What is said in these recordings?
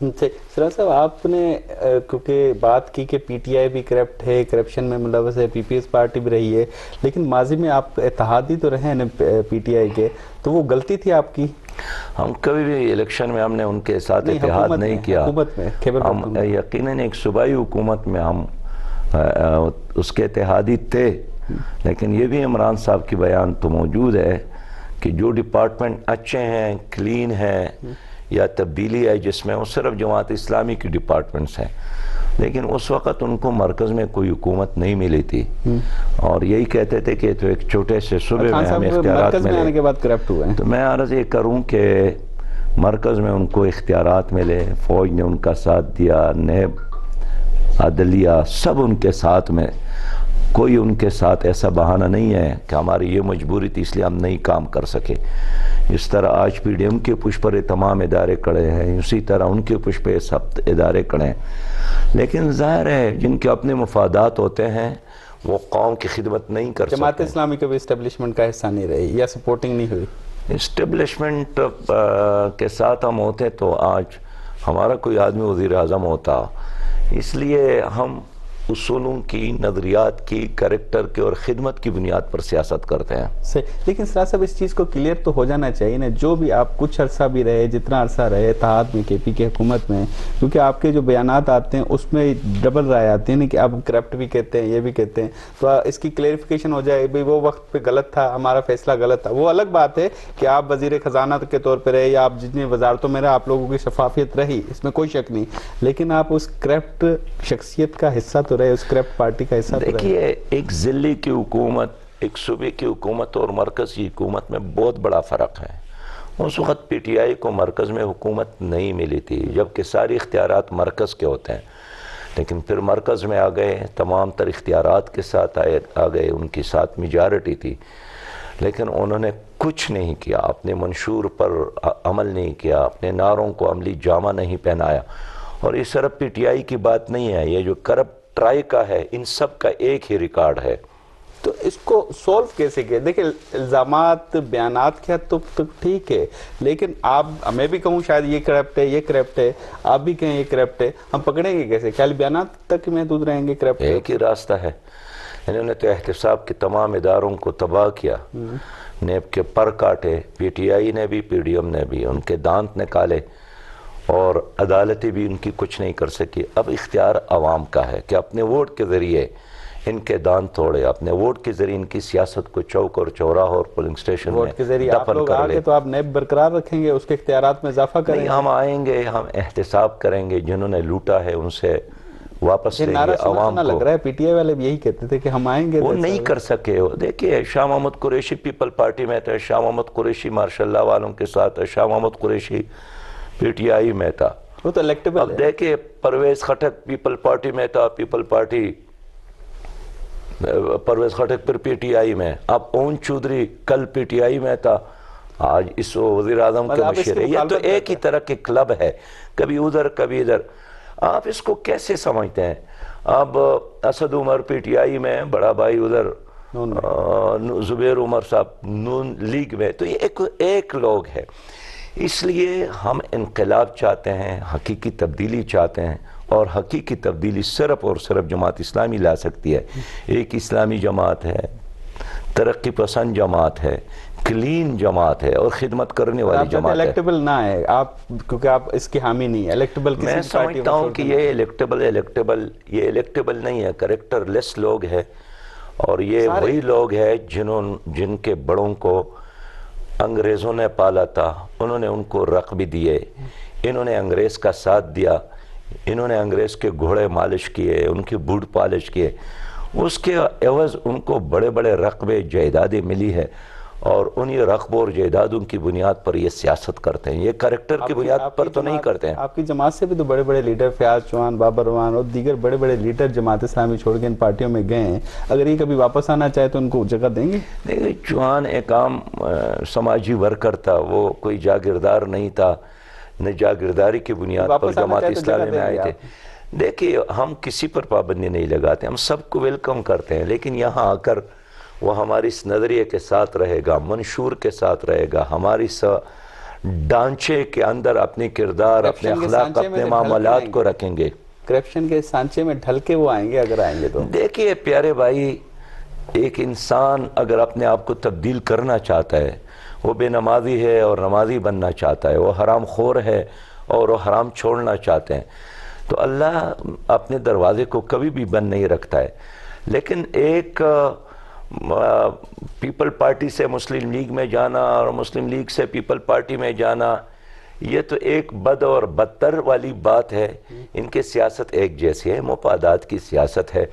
سراج صاحب آپ نے کیونکہ بات کی کہ پی ٹی آئی بھی کرپٹ ہے، کرپشن میں ملوث ہے، پی پی ایس پارٹی بھی رہی ہے، لیکن ماضی میں آپ اتحادی تو رہے ہیں پی ٹی آئی کے، تو وہ غلطی تھی آپ کی؟ ہم کبھی بھی الیکشن میں ہم نے ان کے ساتھ اتحاد نہیں کیا. حکومت میں ہم یقیناً ایک صوبائی حکومت میں ہم اس کے اتحادی تھے، لیکن یہ بھی عمران صاحب کی بیان تو موجود ہے کہ جو ڈپارٹمنٹ اچھے ہیں، کلین ہیں یا تبدیلی ہے جس میں، وہ صرف جماعت اسلامی کی ڈپارٹمنٹس ہیں. لیکن اس وقت ان کو مرکز میں کوئی حکومت نہیں ملی تھی اور یہی کہتے تھے کہ تو ایک چھوٹے سے صوبے میں ہمیں اختیارات مرکز میں آنے کے بعد کرپٹ ہوئے ہیں. تو میں عرض یہ کروں کہ مرکز میں ان کو اختیارات ملے، فوج نے ان کا ساتھ دیا، نیب، عدلیہ سب ان کے ساتھ میں، کوئی ان کے ساتھ ایسا بہانہ نہیں ہے کہ ہماری یہ مجبوری تھی اس لیے ہم نہیں کام کر سکے. اس طرح آج پی ڈی ایم کے پشت پر تمام ادارے کھڑے ہیں، اسی طرح ان کے پشت پہ سب ادارے کھڑے ہیں. لیکن ظاہر ہے جن کے اپنے مفادات ہوتے ہیں وہ قوم کی خدمت نہیں کر سکتے. جماعت اسلامی کبھی اسٹیبلشمنٹ کا حصہ نہیں رہی یا سپورٹنگ نہیں ہوئی؟ اسٹیبلشمنٹ کے ساتھ ہم ہوتے تو آج ہمارا کوئی آدمی وزیر اعظم ہوتا. اس لیے ہم اصولوں کی، نظریات کی، کریکٹر کی اور خدمت کی بنیاد پر سیاست کرتے ہیں. صحیح. لیکن سراج صاحب اس چیز کو کلیئر تو ہو جانا چاہیے نا، جو بھی آپ کچھ عرصہ بھی رہے، جتنا عرصہ رہے اتحاد میں، کے پی کی حکومت میں، کیونکہ آپ کے جو بیانات آتے ہیں اس میں ڈبل رائے آتی ہے نا کہ آپ کرپٹ بھی کہتے ہیں، یہ بھی کہتے ہیں، تو اس کی کلیئرفیکیشن ہو جائے بھئی وہ وقت پہ غلط تھا، ہمارا فیصلہ غلط تھا. وہ الگ بات ہے کہ آپ وزیر خزانہ کے طور پہ رہے یا آپ جتنی وزارتوں میں رہے، آپ لوگوں کی شفافیت رہی، اس میں کوئی شک نہیں، لیکن آپ اس کرپٹ شخصیت کا حصہ تو رہے، اس کرپٹ پارٹی کا حصہ تو رہے. دیکھیے، ایک ضلعی کی حکومت، ایک صوبے کی حکومت اور مرکز کی حکومت میں بہت بڑا فرق ہے. اس وقت پی ٹی آئی کو مرکز میں حکومت نہیں ملی تھی، جبکہ ساری اختیارات مرکز کے ہوتے ہیں. لیکن پھر مرکز میں آ گئے، تمام تر اختیارات کے ساتھ آ گئے، ان کی ساتھ میجارٹی تھی، لیکن انہوں نے کچھ نہیں کیا، اپنے منشور پر عمل نہیں کیا، اپنے نعروں کو عملی جامہ نہیں پہنایا. اور یہ صرف پی ٹی آئی کی بات نہیں ہے، یہ جو کرپٹ ٹرائی کا ہے، ان سب کا ایک ہی ریکارڈ ہے. تو اس کو سولو کیسے کیا؟ دیکھیں الزامات، بیانات کیا تو ٹھیک ہے، لیکن آپ، میں بھی کہوں شاید یہ کرپٹ ہے، یہ کرپٹ ہے، آپ بھی کہیں یہ کرپٹ ہے، ہم پکڑیں گے کیسے؟ خیال بیانات تک محدود رہیں گے کرپٹ؟ ایک ہی راستہ ہے. انہوں نے تو احتساب کے تمام اداروں کو تباہ کیا، نیب کے پر کاٹے، پی ٹی آئی نے بھی، پی ڈی ایم نے بھی، ان کے دانت نکالے، اور عدالتیں بھی ان کی کچھ نہیں کر سکی. اب اختیار عوام کا ہے کہ اپنے ووٹ کے ذریعے ان کے دان توڑے، اپنے ووٹ کے ذریعے ان کی سیاست کو چوک اور چوراہ اور پولنگ سٹیشن میں ووٹ کے ذریعے آپ دفن لوگ کر لے. آگے تو آپ نیب برقرار رکھیں گے، اس کے اختیارات میں اضافہ کریں گے؟ نہیں، ہم آئیں گے، ہم احتساب کریں گے، جنہوں نے لوٹا ہے ان سے واپس یہ لیں نعرہ گے سنا عوام سنا کو. لگ رہا ہے، پی ٹی آئی والے بھی یہی کہتے تھے کہ ہم آئیں گے. وہ نہیں کر سکے. دیکھیے، شاہ محمد قریشی پیپل پارٹی میں تھا، شاہ محمد قریشی ماشاء اللہ والوں کے ساتھ ہے، شاہ محمد قریشی پی ٹی آئی میں تھا. وہ تو الیکٹیبل ہے. اب دیکھیں، پرویز خٹک پیپل پارٹی میں تھا، پیپل پارٹی پرویز خٹک پھر پی ٹی آئی میں. اب اون چودھری کل پی ٹی آئی میں تھا، آج اس وزیر اعظم کے مشیر ہے. یہ تو ایک ہی طرح کے کلب ہے، کبھی ادھر کبھی ادھر. آپ اس کو کیسے سمجھتے ہیں؟ اب Asad Umar P T I میں، بڑا بھائی ادھر زبیر عمر صاحب نون لیگ میں. تو یہ ایک لوگ ہے. اس لیے ہم انقلاب چاہتے ہیں، حقیقی تبدیلی چاہتے ہیں، اور حقیقی تبدیلی صرف اور صرف جماعت اسلامی لا سکتی ہے. ایک اسلامی جماعت ہے، ترقی پسند جماعت ہے، کلین جماعت ہے اور خدمت کرنے والی جماعت ہے. الیکٹیبل نہ ہے آپ، کیونکہ آپ اس کی حامی نہیں ہے. الیکٹیبل کسی میں سمجھتا ہوں کہ یہ الیکٹیبل نہیں ہے، کریکٹر لیس لوگ ہیں. اور یہ وہی لوگ ہیں جن کے بڑوں کو انگریزوں نے پالا تھا، انہوں نے ان کو رق بھی دیے، انہوں نے انگریز کا ساتھ دیا، انہوں نے انگریز کے گھوڑے مالش کیے، ان کی بوٹ پالش کیے. اس کے عوض ان کو بڑے بڑے رقبے جائیدادیں ملی ہے، اور انہی رقبوں اور جائیدادوں کی بنیاد پر یہ سیاست کرتے ہیں. یہ کریکٹر کی بنیاد پر تو نہیں کرتے ہیں. آپ کی جماعت سے بھی تو بڑے بڑے لیڈر، فیاض چوہان، بابر روان اور دیگر بڑے بڑے لیڈر جماعت اسلامی چھوڑ کے ان پارٹیوں میں گئے ہیں. اگر یہ کبھی واپس آنا چاہے تو ان کو جگہ دیں گے؟ دیکھیں، چوہان ایک عام سماجی ورکر تھا، وہ کوئی جاگیردار نہیں تھا، نہ جاگیرداری کی بنیاد پر جماعت اسلامی میں آئے تھے. دیکھیے، ہم کسی پر پابندی نہیں لگاتے، ہم سب کو ویلکم کرتے ہیں. لیکن یہاں آ کر وہ ہماری اس نظریے کے ساتھ رہے گا، منشور کے ساتھ رہے گا، ہماری ڈانچے کے اندر اپنی کردار، اپنے اخلاق، اپنے معاملات کو رکھیں گے. کرپشن کے سانچے میں ڈھل کے وہ آئیں گے اگر آئیں گے تو. دیکھیے پیارے بھائی، ایک انسان اگر اپنے آپ کو تبدیل کرنا چاہتا ہے، وہ بے نمازی ہے اور نمازی بننا چاہتا ہے، وہ حرام خور ہے اور وہ حرام چھوڑنا چاہتے ہیں، تو اللہ اپنے دروازے کو کبھی بھی بند نہیں رکھتا ہے. لیکن ایک پیپل پارٹی سے مسلم لیگ میں جانا اور مسلم لیگ سے پیپل پارٹی میں جانا، یہ تو ایک بد اور بدتر والی بات ہے. ان کے سیاست ایک جیسی ہے، مفادات کی سیاست ہے.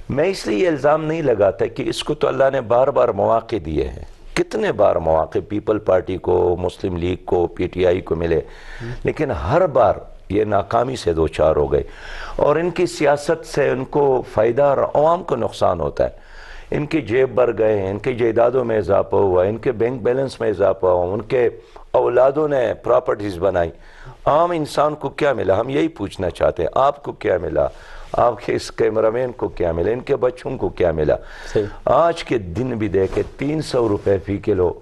میں اس لیے یہ الزام نہیں لگاتا کہ اس کو تو اللہ نے بار بار مواقع دیے ہیں. کتنے بار مواقع پیپل پارٹی کو، مسلم لیگ کو، پی ٹی آئی کو ملے، لیکن ہر بار یہ ناکامی سے دوچار ہو گئے. اور ان کی سیاست سے ان کو فائدہ اور عوام کو نقصان ہوتا ہے. ان کی جیب بھر گئے، ان کی جائیدادوں میں اضافہ ہوا، ان کے بینک بیلنس میں اضافہ ہوا، ان کے اولادوں نے پراپرٹیز بنائی. عام انسان کو کیا ملا؟ ہم یہی پوچھنا چاہتے ہیں. آپ کو کیا ملا؟ آپ کے اس کیمرامین کو کیا ملا؟ ان کے بچوں کو کیا ملا؟ آج کے دن بھی دیکھیں 300 روپے فی کلو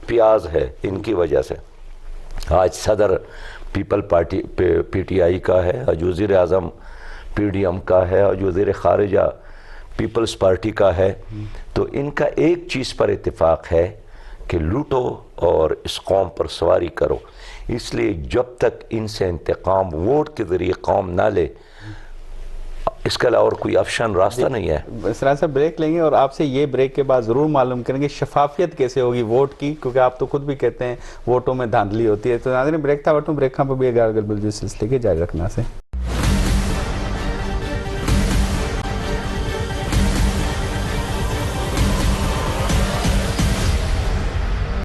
پیاز ہے ان کی وجہ سے. آج صدر people party P T I کا ہے، آج وزیر اعظم پی ڈی ایم کا ہے، آج وزیر خارجہ پیپلز پارٹی کا ہے. تو ان کا ایک چیز پر اتفاق ہے کہ لوٹو اور اس قوم پر سواری کرو. اس لیے جب تک ان سے انتقام ووٹ کے ذریعے قوم نہ لے، اس کے علاوہ اور کوئی آپشن راستہ نہیں ہے. سراج صاحب بریک لیں گے اور آپ سے یہ بریک کے بعد ضرور معلوم کریں گے شفافیت کیسے ہوگی ووٹ کی، کیونکہ آپ تو خود بھی کہتے ہیں ووٹوں میں دھاندلی ہوتی ہے. تو ناظرین بریک تھا، بریک پہ بھی اگر بلجو سلسلے کے جاری رکھنا سے